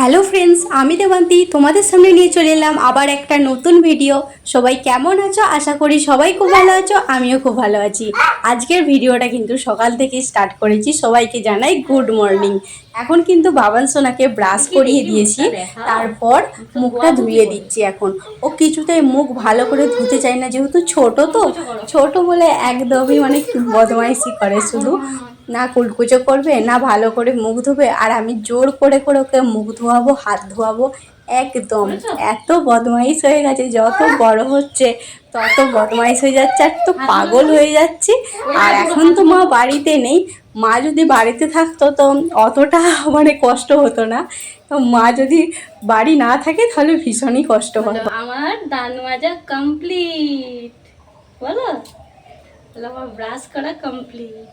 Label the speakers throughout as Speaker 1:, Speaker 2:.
Speaker 1: Hello friends, আমি দেবান্তি তোমাদের সামনে নিয়ে চলে এলাম আবার একটা নতুন ভিডিও। সবাই কেমন আছো? আশা করি সবাই খুব ভালো আছো, আমিও খুব ভালো আছি। আজকের ভিডিওটা কিন্তু সকাল থেকে স্টার্ট করেছি। সবাইকে জানাই গুড মর্নিং। এখন কিন্তু বাবান সোনাকে ব্রাশ করিয়ে দিয়েছি, তারপর মুখটা ধুয়ে দিচ্ছি। এখন ও কিছুতেই মুখ ভালো করে ধুতে চায় না, যেহেতু ছোট বলে একদমই মানে বদমাইশি করে, শুধু না কুলকুচো করবে না ভালো করে মুখ ধোবে। আর আমি জোর করে করে ওকে মুখ ধোয়াবো, হাত ধোয়াবো। একদম এত বদমাইশ হয়ে গেছে, যত বড় হচ্ছে তত বদমাইশ হয়ে যাচ্ছে, আর তো পাগল হয়ে যাচ্ছি। আর এখন তো মা বাড়িতে নেই, মা যদি বাড়িতে থাকতো তো অতটা মানে কষ্ট হতো না। তো মা যদি বাড়ি না থাকে তাহলে ভীষণই কষ্ট হতো।
Speaker 2: আমার দাঁত মাজা কমপ্লিট। বলো বলো, আমার ব্রাশ করা কমপ্লিট।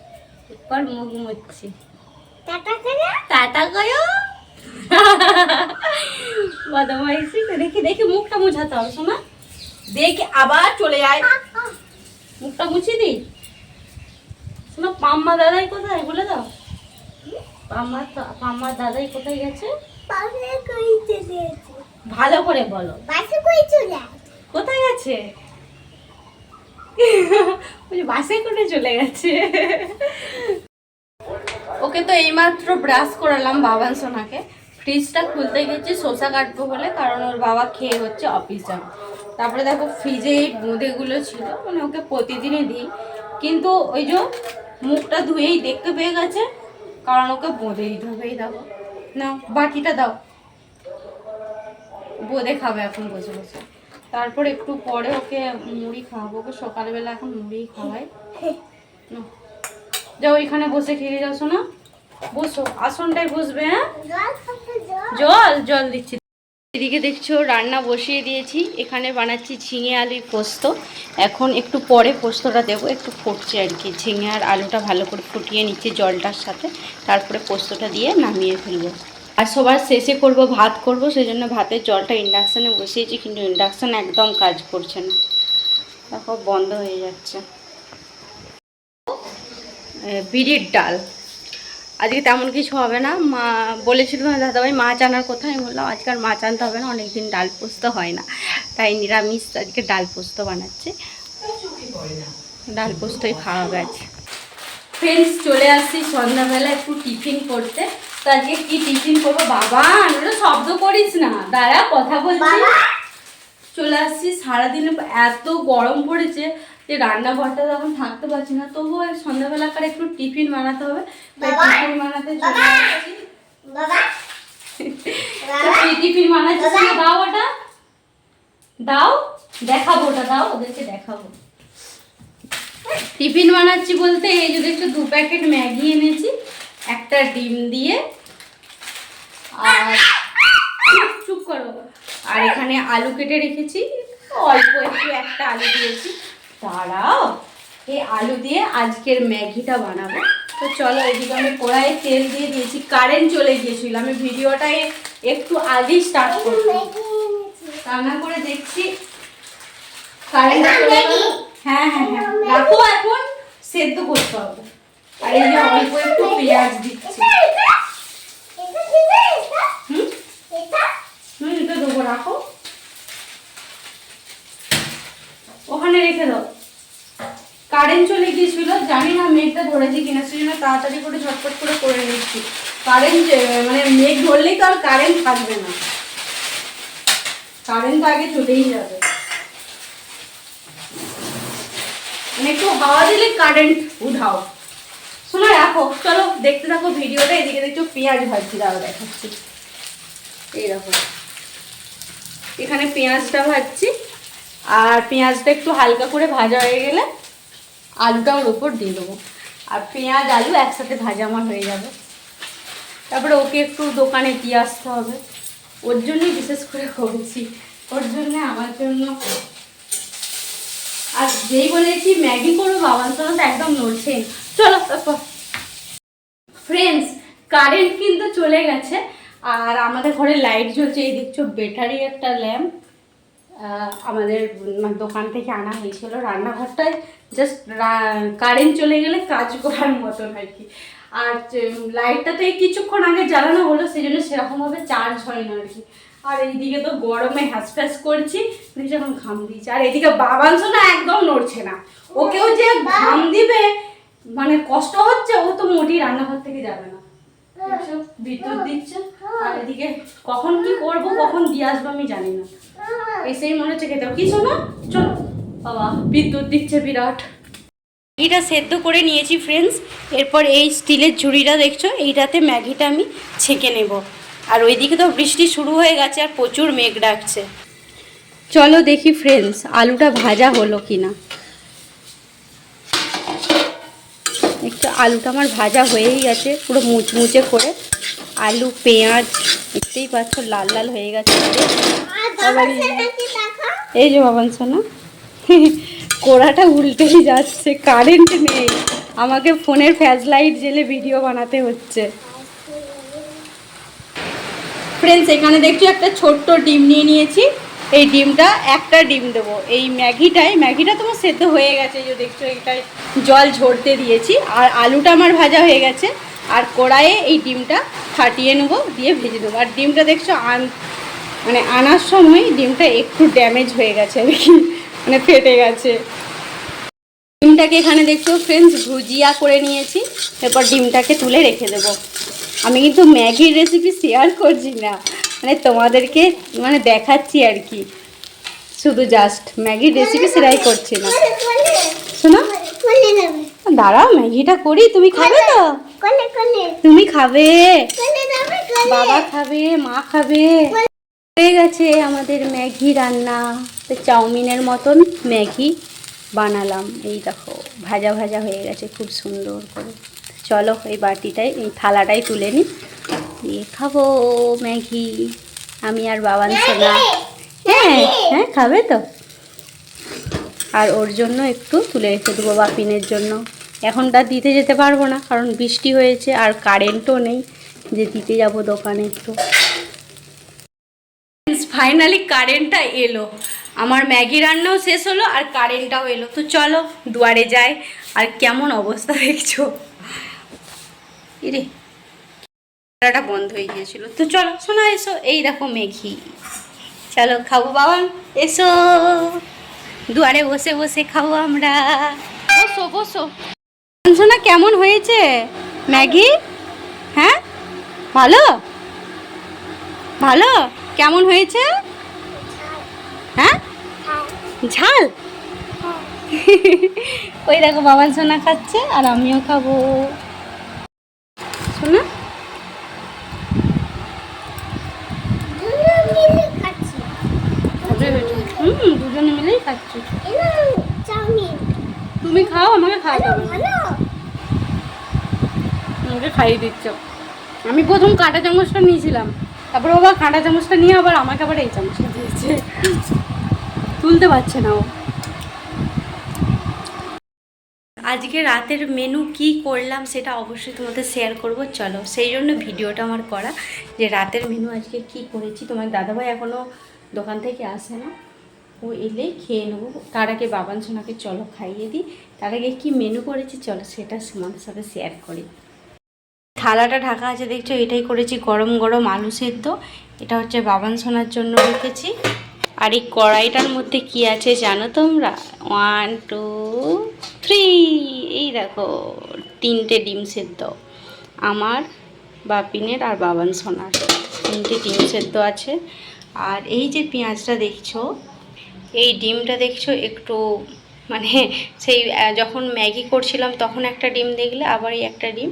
Speaker 2: এরপর মুখ মুছছি। টাটা গয়ো বদমাইশি। দেখি দেখি মুখটা মুছাতে হবে শোনা, দেখি আবার চলে যায়। মুখটা মুছিয়ে দিই শোনা। পাম্মা দাদাই কোথায় বলে দাও। পাম্মা দাদাই কোথায় গেছে ভালো করে বলো। কোথায় গেছে? বাসে করে চলে গেছে। ওকে তো এইমাত্র ব্রাশ করালাম বাবান সোনাকে। ফ্রিজটা খুলতে গেছি শসা কাটবো বলে, কারণ ওর বাবা খেয়ে হচ্ছে অফিস যাবে। তারপরে দেখো ফ্রিজে এই বোঁদেগুলো ছিল, মানে ওকে প্রতিদিনই দিই, কিন্তু ওই যে মুখটা ধুয়েই দেখতে পেয়ে গেছে, কারণ ওকে বোঁদে দিতে হবে। এই দেখো না, বাটিটা দাও, বোঁদে খাবে এখন বসে বসে। তারপর একটু পরে ওকে মুড়ি খাওয়াবো। ওকে সকালবেলা এখন মুড়ি খাওয়াই। যাও ওইখানে বসে খেয়ে যাও শোনা, বসো আসনটায় বসবে। হ্যাঁ জল জল দিচ্ছি। এদিকে দেখছো রান্না বসিয়ে দিয়েছি, এখানে বানাচ্ছি ঝিঙে আলুর পোস্ত। এখন একটু পরে পোস্তটা দেবো, একটু ফুটছে আর কি। ঝিঙে আর আলুটা ভালো করে ফুটিয়ে নিচ্ছি জলটার সাথে, তারপরে পোস্তটা দিয়ে নামিয়ে ফেলবো। আর সবার শেষে করব ভাত করব, সেই জন্য ভাতের জলটা ইন্ডাকশানে বসিয়েছি, কিন্তু ইন্ডাকশান একদম কাজ করছে না, দেখো বন্ধ হয়ে যাচ্ছে। বিরির ডাল আজকে তেমন কিছু হবে না। মা বলেছিল না দাদাভাই মাছ আনার কথা, আমি বললাম আজকে আর মাছ আনতে হবে না, অনেকদিন ডাল পোস্ত হয় না, তাই নিরামিষ আজকে ডাল পোস্ত বানাচ্ছে। ডাল পোস্তই খাওয়া গেছে। ফ্রেন্ডস চলে আসছি সন্ধ্যাবেলা একটু টিফিন করতে। তো আজকে কি টিফিন করবো বাবা, আমরা শব্দ করিস না, দাঁড়া কথা বলছি। চলে আসছি, সারাদিনে এত গরম পড়েছে যে রান্নাঘরটা তখন থাকতে পারছি না, তবুও সন্ধ্যাবেলাকার একটু টিফিন বানাতে হবে। টিফিন বানাতে চলে আসছি। টিফিন বানাচ্ছি, দাও ওটা দাও, দেখাবো ওটা দাও, ওদেরকে দেখাবো। টিফিন বানাচ্ছি বলতে এই যে দেখছো 2 প্যাকেট ম্যাগি এনেছি, একটা ডিম দিয়ে, আর চুপ করো, আর এখানে আলু কেটে রেখেছি, অল্প একটু একটা আলু দিয়েছি। দাঁড়াও, এই আলু দিয়ে আজকের ম্যাগিটা বানাবো। তো চলো, এদিকে আমি কড়াইয়ে তেল দিয়ে দিয়েছি। কারেন্ট চলে গিয়েছিল, আমি ভিডিওটা একটু আগেই স্টার্ট করছি, রান্না করে দেখছি কারেন্ট চলে গেল। হ্যাঁ হ্যাঁ হ্যাঁ রাখো, এখন সেদ্ধ করতে হবে। আর এই যে অল্প একটু পেঁয়াজ দিচ্ছি। এটা দেবো, রাখো ওখানে রেখে দাও। কারেন্ট চলে গিয়েছিল, জানি না মেঘটা ধরেছে কিনা, সেজন্য তাড়াতাড়ি করে ঝটপট করে নিচ্ছি। কারেন্ট মানে মেঘ ধরলেই তো আর কারেন্ট থাকবে না, কারেন্ট তো আগে চলেই যাবে। মানে একটু হাওয়া দিলে কারেন্ট উঠাও। শোনো রাখো, চলো দেখতে থাকো ভিডিওটা। এদিকে দেখছো পেঁয়াজ ভাজছি, দাঁড়া দেখাচ্ছি। এই দেখো এখানে পেঁয়াজটা ভাজছি, আর পেঁয়াজটা একটু হালকা করে ভাজা হয়ে গেলে আলুটা ওর উপর দিয়ে দেবো, আর পেঁয়াজ আলু একসাথে ভাজা আমার হয়ে যাবে। তারপরে ওকে একটু দোকানে দিয়ে আসতে হবে, ওর জন্যই বিশেষ করে করেছি, ওর জন্য আমার জন্য। আর যেই বলেছি ম্যাগি করবো, বাবার জন্য তো একদম নড়ছে। চলো তারপর ফ্রেন্ডস, কারেন্ট কিন্তু চলে গেছে, আর আমাদের ঘরে লাইট জ্বলছে। এই দেখছো ব্যাটারি একটা ল্যাম্প আমাদের দোকান থেকে আনা হয়েছিল। রান্নাঘরটায় জাস্ট কারেন্ট চলে গেলে কাজ করার মতন আর কি। আর লাইটটা তো এই কিছুক্ষণ আগে জ্বালানো হলো, সেই জন্য সেরকমভাবে চার্জ হয় না আর কি। আর এইদিকে তো গরমে হ্যাসফ্যাস করছি, দেখছি এখন ঘাম দিচ্ছে। আর এদিকে বাবানসো না একদম নড়ছে না, ওকেও যে ঘাম দিবে মানে কষ্ট হচ্ছে, ও তো মোটেই রান্নাঘর থেকে যাবে না। দেখছো বিদ্যুৎ দিচ্ছে, আর এদিকে কখন কি করব কখন দিয়ে আসবো আমি জানি না। এসেই মনে হচ্ছে খেতে হবে। কিছু না, চলো বাবা বিদ্যুৎ দিচ্ছে বিরাট। ম্যাগিটা সেদ্ধ করে নিয়েছি ফ্রেন্ডস। এরপর এই স্টিলের ঝুড়িটা দেখছো, এইটাতে ম্যাগিটা আমি ছেঁকে নেব। আর ওইদিকে তো বৃষ্টি শুরু হয়ে গেছে আর প্রচুর মেঘ ডাকছে। চলো দেখি ফ্রেন্ডস আলুটা ভাজা হলো কিনা। একটু আলুটা আমার ভাজা হয়েই গেছে পুরো মুচমুচে করে। আলু পেঁয়াজ দেখতেই পাচ্ছ লাল লাল হয়ে গেছে। এই যে বাবানসো না কোড়াটা উল্টেই যাচ্ছে, কারেন্ট নেই, আমাকে ফোনের ফ্ল্যাশ লাইট জেলে ভিডিও বানাতে হচ্ছে। ফ্রেন্ডস এখানে দেখছি একটা ছোট্ট ডিম নিয়ে নিয়েছি। এই ডিমটা একটা ডিম দেবো এই ম্যাগিটা তোমার সেদ্ধ হয়ে গেছে, যে দেখছো এটাই জল ঝরতে দিয়েছি। আর আলুটা আমার ভাজা হয়ে গেছে, আর কড়াইয়ে এই ডিমটা ফাটিয়ে নেবো, দিয়ে ভেজে দেবো। আর ডিমটা দেখছো মানে আনার সময় ডিমটা একটু ড্যামেজ হয়ে গেছে আর কি, মানে ফেটে গেছে। ডিমটাকে এখানে দেখছো ফ্রেন্ডস ভুজিয়া করে নিয়েছি। এরপর ডিমটাকে তুলে রেখে দেবো। আমি কিন্তু ম্যাগির রেসিপি শেয়ার করছি না, মানে তোমাদেরকে মানে দেখাচ্ছি আর কি, শুধু জাস্ট ম্যাগির রেসিপি সেটাই করছি না। শোনো দাঁড়াও ম্যাগিটা করি, তুমি খাবে তো? তুমি খাবে, বাবা খাবে, মা খাবে। হয়ে গেছে আমাদের ম্যাগি রান্না। তো চাউমিনের মতন ম্যাগি বানালাম, এই দেখো ভাজা ভাজা হয়ে গেছে খুব সুন্দর করে। চলো এই বাটিটাই এই থালাটাই তুলে নিই, দিয়ে খাবো ম্যাগি আমি আর বাবানসো না। হ্যাঁ হ্যাঁ খাবে তো। আর ওর জন্য একটু তুলে রেখে দেবো বাপিনের জন্য। এখনটা দিতে যেতে পারবো না কারণ বৃষ্টি হয়েছে আর কারেন্টও নেই যে দিতে যাব দোকানে একটু। ফাইনালি কারেন্টটা এলো, আমার ম্যাগি রান্নাও শেষ হলো আর কারেন্টটাও এলো। তো চলো দুয়ারে যাই। আর কেমন অবস্থা দেখছো, এরে ক্যামেরাটা বন্ধ হয়ে গিয়েছিল। তো চলো শোনা এসো, এই দেখো ম্যাগি, চলো খাবো বাবা, এসো দুয়ারে বসে বসে খাবো আমরা। বসো বসো। শোনা কেমন হয়েছে ম্যাগি? হ্যাঁ ভালো ভালো, কেমন হয়েছে? হ্যাঁ ঝাল। ওই দেখো বাবান সোনা খাচ্ছে আর আমিও খাবো। শোনা দুজনে মিলেই খাচ্ছি। তুমি খাও, আমাকে খাওয়াতে হবে, আমাকে খাইয়ে দিচ্ছ। আমি প্রথম কাঁটা চামচটা নিয়েছিলাম, তারপর বাবা কাঁটা চামচটা নিয়ে আবার আমাকে আবার এই চামচটা দিয়েছে, তুলতে পারছে না ও। আজকে রাতের মেনু কি করলাম সেটা অবশ্যই তোমাদের শেয়ার করব। চলো সেই জন্য ভিডিওটা আমার করা, যে রাতের মেনু আজকে কি করেছি। তোমার দাদাভাই এখনও দোকান থেকে আসে না, ও এলেই খেয়ে নেবো। তার আগে বাবান সোনাকে চলো খাইয়ে দিই, তার আগে কী মেনু করেছি চলো সেটা তোমাদের সাথে শেয়ার করি। থালাটা ঢাকা আছে দেখছো, এটাই করেছি গরম গরম আলু সেদ্ধ। এটা হচ্ছে বাবান সোনার জন্য রেখেছি। আর এই কড়াইটার মধ্যে কি আছে জানো তোমরা? 1 2 3, এই দেখো 3টে ডিম সেদ্ধ, আমার বাপিনের আর বাবান সোনার 3টে ডিম সেদ্ধ আছে। আর এই যে পেঁয়াজটা দেখছো, এই ডিমটা দেখছো একটু মানে সেই যখন ম্যাগি করছিলাম তখন একটা ডিম দেখলে আবার এই একটা ডিম,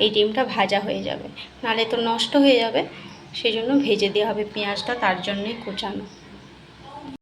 Speaker 2: এই ডিমটা ভাজা হয়ে যাবে, নাহলে তো নষ্ট হয়ে যাবে, সেই জন্য ভেজে দেওয়া হবে পেঁয়াজটা, তার জন্যই কোচানো।